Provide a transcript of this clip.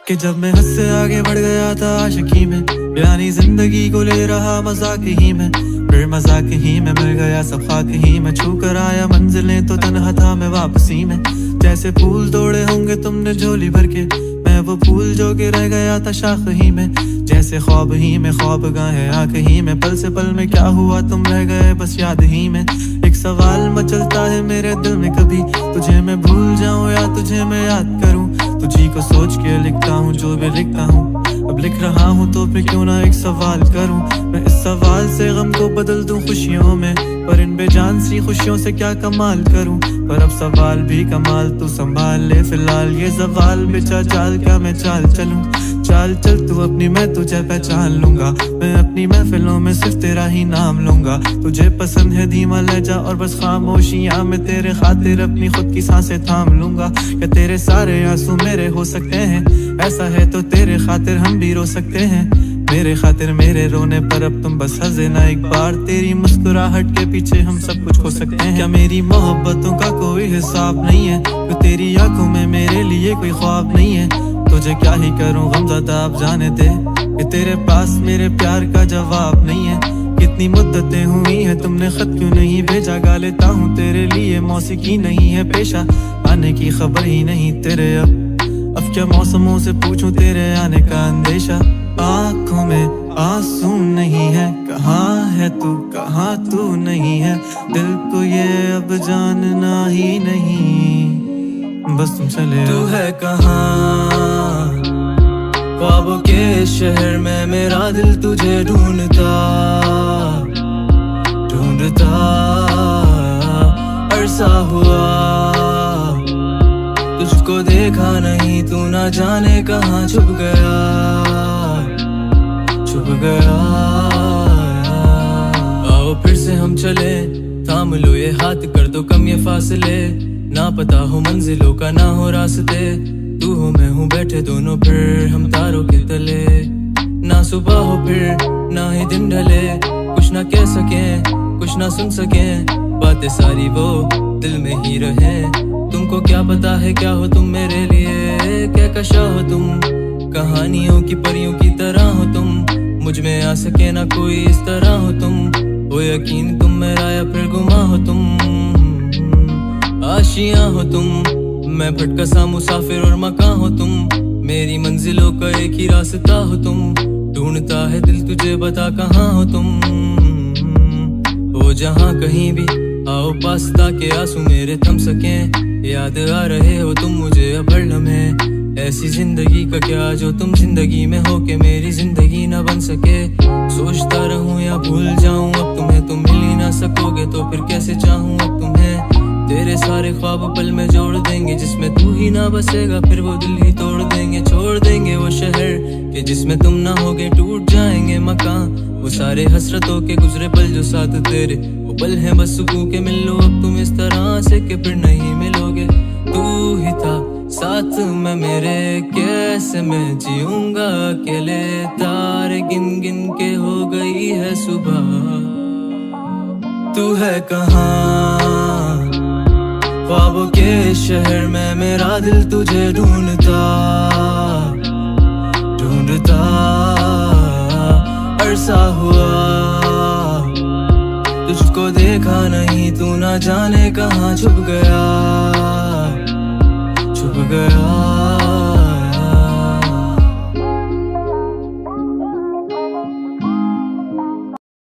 कि जब मैं हद से आगे बढ़ गया था आशिकी में, यानी जिंदगी को ले रहा मजाक ही में, फिर मजाक ही में मिल गया सब खाक ही में, छू कर आया मंजिलें तो तन्हा था मैं वापसी में। जैसे फूल तोड़े होंगे तुमने झोली भर के, मैं वो फूल जो के रह गया था शाख ही में। जैसे ख्वाब ही में ख्वाब गाहे आँख ही में, पल से पल में क्या हुआ तुम रह गए बस याद ही में। एक सवाल मचलता है मेरे दिल में, कभी तुझे मैं भूल जाऊं या तुझे मैं याद करूं। तुझी को सोच के लिखता हूँ जो भी लिखता हूँ, अब लिख रहा हूँ तो फिर क्यों ना एक सवाल करूं। मैं इस सवाल से गम को बदल दूं खुशियों में, पर इन बेजान सी खुशियों से क्या कमाल करूं। पर अब सवाल भी कमाल तू संभाल ले, फिलहाल ये सवाल बेचा चाल क्या मैं चाल चलूं। चाल चल तू अपनी, मैं तुझे पहचान लूंगा, मैं अपनी महफिलों में सिर्फ तेरा ही नाम लूंगा। तुझे पसंद है धीमा लहजा और बस खामोशियां, मैं तेरे खातिर अपनी खुद की सांसें थाम लूंगा। क्या तेरे सारे आंसू मेरे हो सकते हैं, ऐसा है तो तेरे खातिर हम भी रो सकते हैं। मेरे खातिर मेरे रोने पर अब तुम बस हंसे ना एक बार, तेरी मुस्कुराहट के पीछे हम सब कुछ खो सकते हैं। क्या मेरी मोहब्बतों का कोई हिसाब नहीं है, तो तेरी आंखों में मेरे लिए कोई ख्वाब नहीं है। तुझे क्या ही करूं गमज़दा आप जाने दे, कि तेरे पास मेरे प्यार का जवाब नहीं है। कितनी मुद्दतें हुई हैं तुमने खत क्यों नहीं भेजा, गा लेता हूँ तेरे लिए मौसीकी नहीं है पेशा, आने की खबर ही नहीं तेरे। अब क्या मौसमों से पूछूं तेरे आने का अंदेशा। आँखों में आंसू नहीं है, कहाँ है तू कहाँ तू नहीं है, दिल को ये अब जानना ही नहीं, बस तुम चले। तू है कहाँ ख्वाबों के शहर में, मेरा दिल तुझे ढूंढता ढूंढता अरसा हुआ। तुझको देखा नहीं तू ना जाने कहाँ छुप गया छुप गया। आओ फिर से हम चले, थाम लो ये हाथ, कर दो कम ये फासले, ना पता हो मंजिलों का ना हो रास्ते। तू हो मैं हूँ बैठे दोनों फिर हम तारों के तले, ना सुबह हो फिर ना ही दिन ढले, कुछ ना कह सके कुछ ना सुन सके, बातें सारी वो दिल में ही रहे। तुमको क्या पता है क्या हो तुम मेरे लिए, क्या कशा हो तुम, कहानियों की परियों की तरह हो तुम, मुझ में आ सके ना कोई इस तरह हो तुम। हो यकीन तुम मेरा या फिर गुमा हो तुम, आशियां हो तुम, मैं भटका सा मुसाफिर और मकां हो तुम, मेरी मंजिलों का एक ही रास्ता हो तुम। ढूंढता है दिल तुझे बता कहाँ हो तुम, हो जहाँ कहीं भी आओ पास ताकि आंसू मेरे थम सके। याद आ रहे हो तुम मुझे अब हर लम्हे, ऐसी जिंदगी का क्या जो तुम जिंदगी में हो के मेरी जिंदगी न बन सके। सोचता रहूं या भूल जाऊं अब तुम्हें, तुम मिल ही ना सकोगे तो फिर कैसे चाहूं अब तुम्हें। तेरे सारे ख्वाब पल में जोड़ देंगे, जिसमें तू ही ना बसेगा फिर वो दिल ही तोड़ देंगे। छोड़ देंगे वो शहर के जिसमें तुम ना होगे, टूट जाएंगे मकान वो सारे हसरतों के गुजरे पल जो साथ तेरे, वो पल है बस सुकून के। मिल लो अब तुम इस तरह से कि फिर नहीं मिलोगे। तू ही था साथ में मेरे, कैसे मैं जीऊंगा अकेले, तारे गिन गिन के हो गई है सुबह। तू है कहाँ ख्वाबों के शहर में, मेरा दिल तुझे ढूंढता ढूंढता अरसा हुआ। तुझको देखा नहीं तू ना जाने कहाँ छुप गया छुप गया।